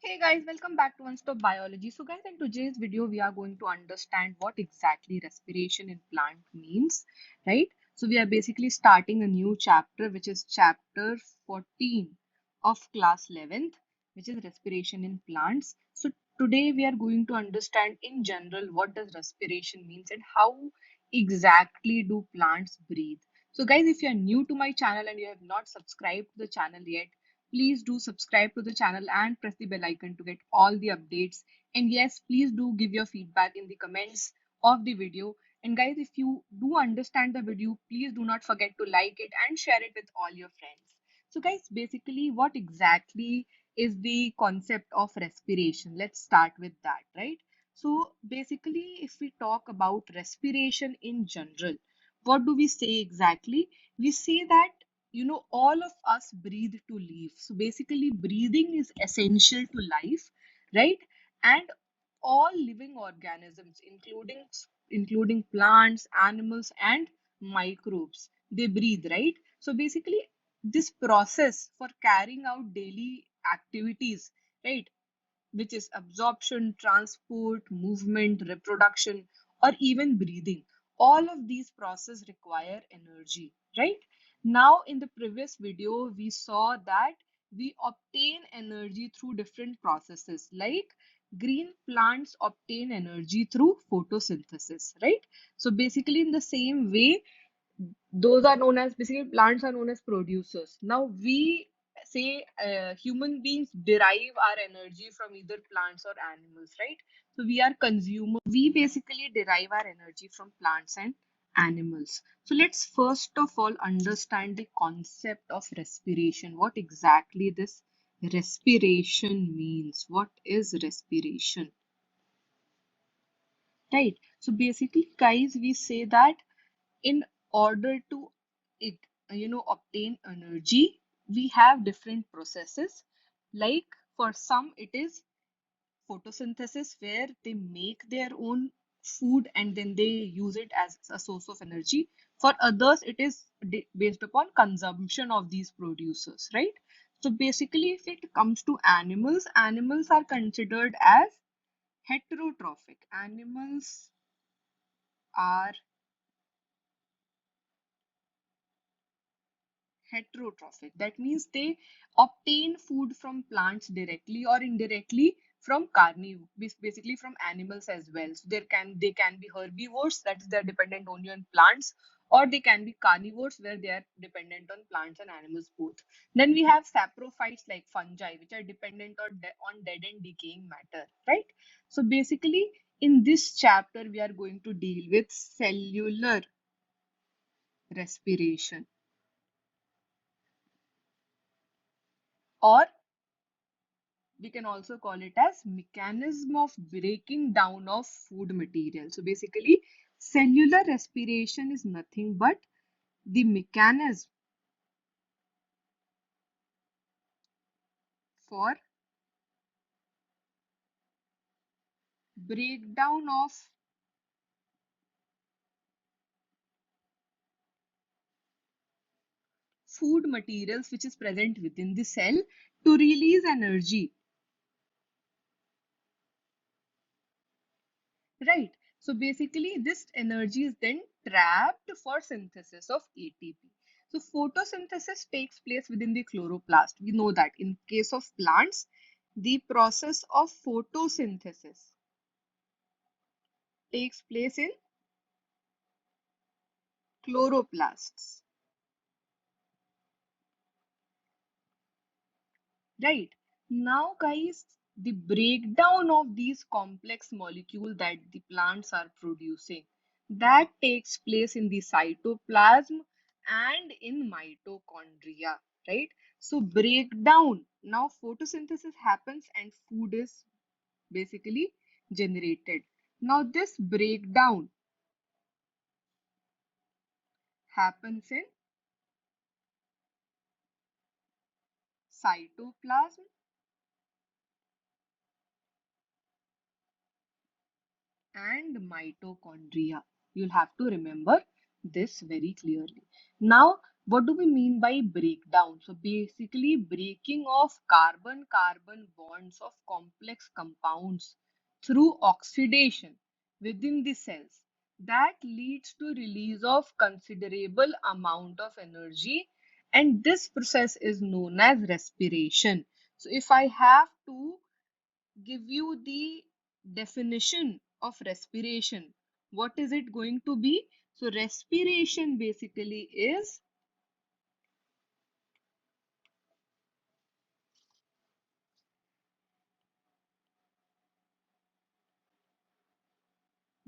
Hey guys, welcome back to One Stop Biology. So guys, in today's video, we are going to understand what exactly respiration in plant means, right? So we are basically starting a new chapter, which is chapter 14 of class 11th, which is respiration in plants. So today we are going to understand in general what does respiration means and how exactly do plants breathe. So guys, if you are new to my channel and you have not subscribed to the channel yet, please do subscribe to the channel and press the bell icon to get all the updates. And yes, please do give your feedback in the comments of the video. And guys, if you do understand the video, please do not forget to like it and share it with all your friends. So guys, basically what exactly is the concept of respiration? Let's start with that, right? So basically, if we talk about respiration in general, what do we say exactly? We say that all of us breathe to live. So basically breathing is essential to life, right? And all living organisms, including plants, animals, and microbes, they breathe, right? So basically this process for carrying out daily activities, right, which is absorption, transport, movement, reproduction, or even breathing. All of these processes require energy, right? Now, in the previous video, we saw that we obtain energy through different processes, like green plants obtain energy through photosynthesis, right? So basically, in the same way, those are known as basically plants are known as producers. Now we say human beings derive our energy from either plants or animals, right? So we are consumer. We basically derive our energy from plants and animals. So let's first of all understand the concept of respiration. What exactly this respiration means? What is respiration? Right. So basically, guys, we say that in order to it obtain energy, we have different processes. Like for some it is photosynthesis, where they make their own food and then they use it as a source of energy. For others it is based upon consumption of these producers, right? So basically, if it comes to animals, animals are considered as heterotrophic. Animals are heterotrophic. That means they obtain food from plants directly or indirectly from carnivores, basically from animals as well. So they can be herbivores, that is they're dependent only on plants, or they can be carnivores where they are dependent on plants and animals both. Then we have saprophytes like fungi, which are dependent on dead and decaying matter, right? So basically, in this chapter, we are going to deal with cellular respiration, or we can also call it as mechanism of breaking down of food material. So basically, cellular respiration is nothing but the mechanism for breakdown of food materials which is present within the cell to release energy, right? So basically, this energy is then trapped for synthesis of ATP. So photosynthesis takes place within the chloroplast. We know that in case of plants, the process of photosynthesis takes place in chloroplasts, right? Now, guys, the breakdown of these complex molecules that the plants are producing, that takes place in the cytoplasm and in mitochondria, right? So breakdown, now photosynthesis happens and food is basically generated. Now this breakdown happens in cytoplasm and mitochondria. You'll have to remember this very clearly. Now, What do we mean by breakdown? So basically breaking of carbon-carbon bonds of complex compounds through oxidation within the cells. That leads to release of considerable amount of energy, and this process is known as respiration. So if I have to give you the definition of respiration, what is it going to be? So respiration basically is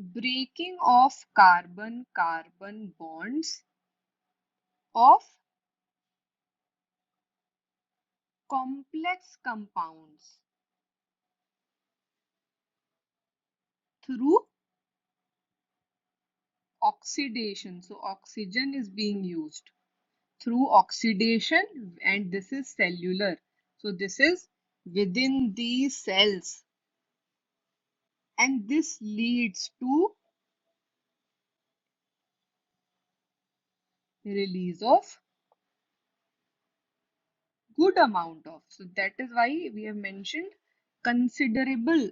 breaking of carbon-carbon bonds of complex compounds through oxidation. So oxygen is being used through oxidation, and this is cellular. So this is within the cells, and this leads to release of good amount of. So that is why we have mentioned considerable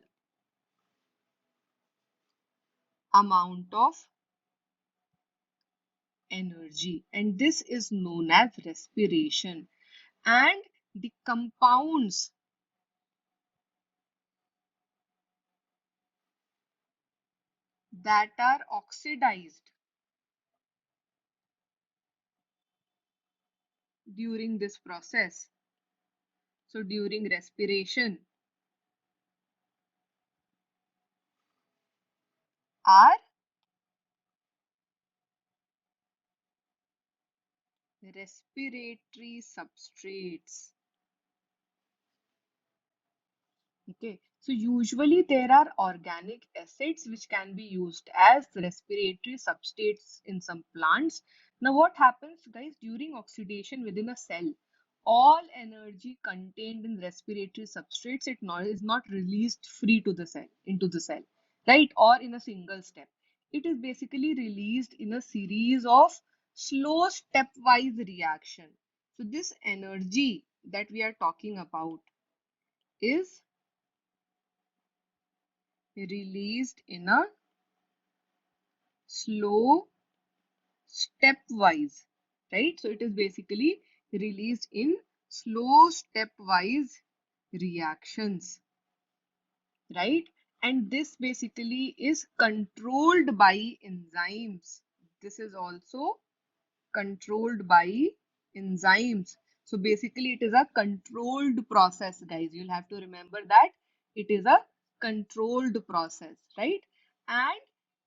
amount of energy, and this is known as respiration. And the compounds that are oxidized during this process, so during respiration, are respiratory substrates. Okay, so usually there are organic acids which can be used as respiratory substrates in some plants. Now, what happens, guys, during oxidation within a cell? All energy contained in respiratory substrates is not released free to the cell into the cell, right? Or in a single step. It is basically released in a series of slow stepwise reaction. So this energy that we are talking about is released in a slow stepwise, right? So it is basically released in slow stepwise reactions, right? And this basically is controlled by enzymes. This is also controlled by enzymes. So basically it is a controlled process, guys. You'll have to remember that it is a controlled process, right? And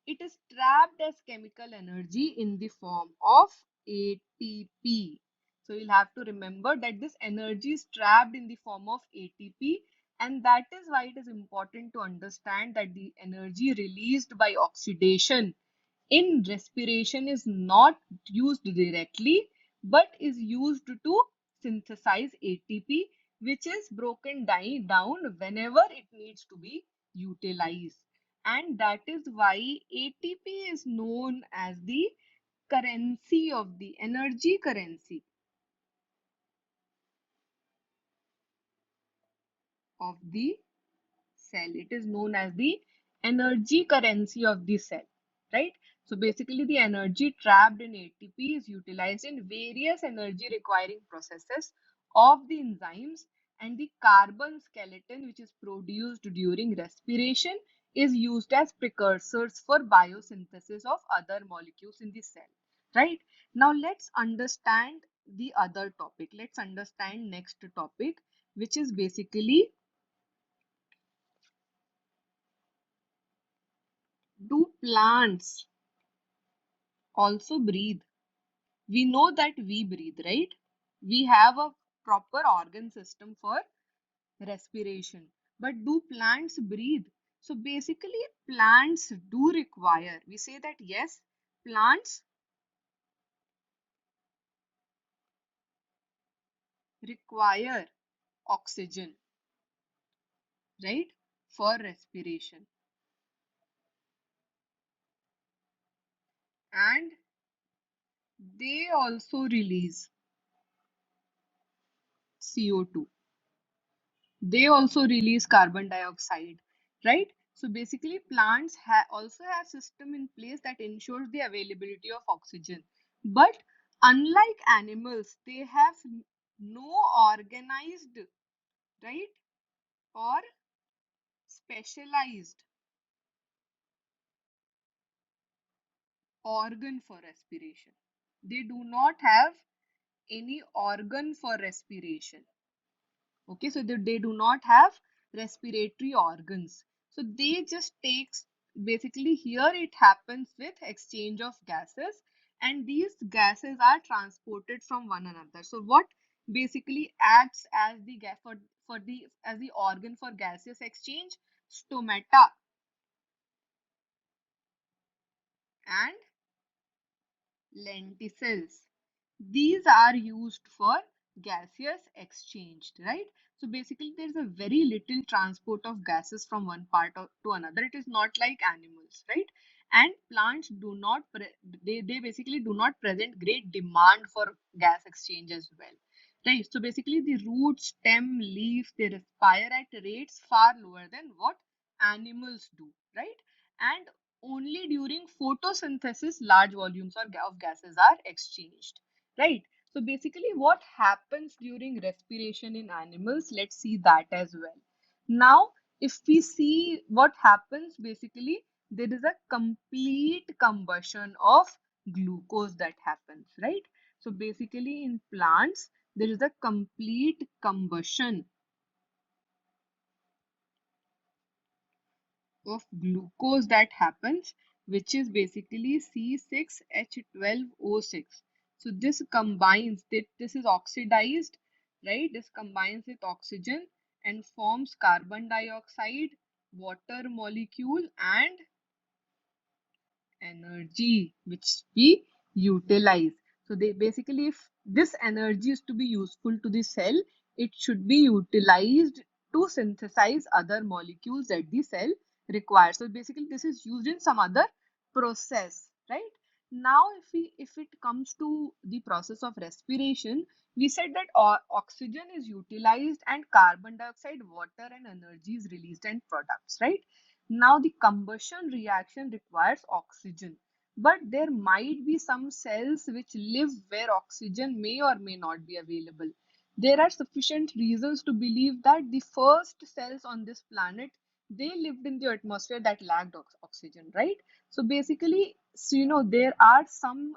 it is trapped as chemical energy in the form of ATP. So you'll have to remember that this energy is trapped in the form of ATP, and that is why it is important to understand that the energy released by oxidation in respiration is not used directly but is used to synthesize ATP, which is broken down whenever it needs to be utilized. And that is why ATP is known as the currency of the energy currency of the cell. It is known as the energy currency of the cell, right? So basically the energy trapped in ATP is utilized in various energy requiring processes of the enzymes, and the carbon skeleton which is produced during respiration is used as precursors for biosynthesis of other molecules in the cell, right? Now let's understand the other topic. Let's understand next topic, which is basically, do plants also breathe? We know that we breathe, right? We have a proper organ system for respiration. But do plants breathe? So basically, plants do require, we say that yes, plants require oxygen, right? For respiration. And They also release CO2. They also release carbon dioxide, right? So basically plants also have system in place that ensures the availability of oxygen. But unlike animals, they have no organized, right, or specialized organ for respiration. They do not have any organ for respiration. Okay, so they do not have respiratory organs. So they just takes, basically here it happens with exchange of gases, and these gases are transported from one another. So what basically acts as the gas for the as the organ for gaseous exchange? Stomata and lenticels. These are used for gaseous exchange, right? So basically there is a very little transport of gases from one part to another. It is not like animals, right? And plants do not they basically do not present great demand for gas exchange as well, right? So basically the root, stem, leaf, they respire at rates far lower than what animals do, right? And only during photosynthesis large volumes of gases are exchanged, right? So basically what happens during respiration in animals, let's see that as well. Now if we see what happens, basically there is a complete combustion of glucose that happens, right? So basically in plants there is a complete combustion of glucose that happens, which is basically C6H12O6. So this combines, this is oxidized, right? This combines with oxygen and forms carbon dioxide, water molecule, and energy which we utilize. So they basically, if this energy is to be useful to the cell, it should be utilized to synthesize other molecules that the cell requires. So basically this is used in some other process, right? Now if it comes to the process of respiration, we said that oxygen is utilized and carbon dioxide, water, and energy is released and products, right? Now the combustion reaction requires oxygen, but there might be some cells which live where oxygen may or may not be available. There are sufficient reasons to believe that the first cells on this planet, they lived in the atmosphere that lacked oxygen, right? So basically, so there are some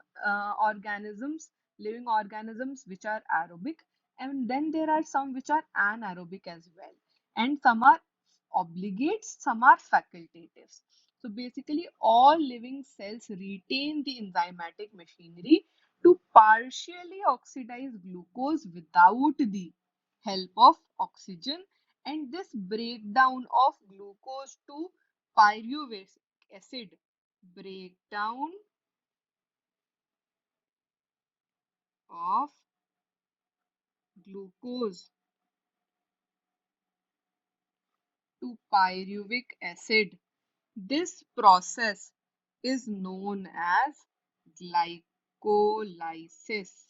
organisms, living organisms which are aerobic, and then there are some which are anaerobic as well, and some are obligates, some are facultatives. So basically all living cells retain the enzymatic machinery to partially oxidize glucose without the help of oxygen, and this breakdown of glucose to pyruvic acid, breakdown of glucose to pyruvic acid, this process is known as glycolysis.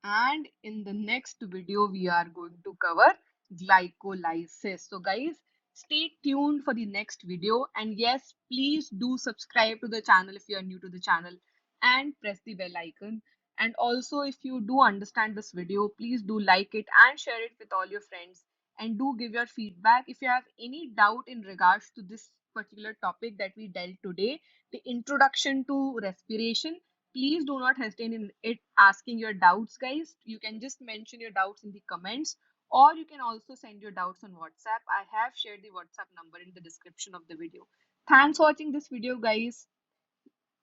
And in the next video we are going to cover glycolysis. So guys, stay tuned for the next video, and yes, please do subscribe to the channel if you are new to the channel and press the bell icon. And also if you do understand this video, please do like it and share it with all your friends, and do give your feedback if you have any doubt in regards to this particular topic that we dealt today, the introduction to respiration. Please do not hesitate in it asking your doubts, guys. You can just mention your doubts in the comments, or you can also send your doubts on WhatsApp. I have shared the WhatsApp number in the description of the video. Thanks for watching this video, guys.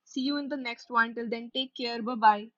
See you in the next one. Till then, take care. Bye bye.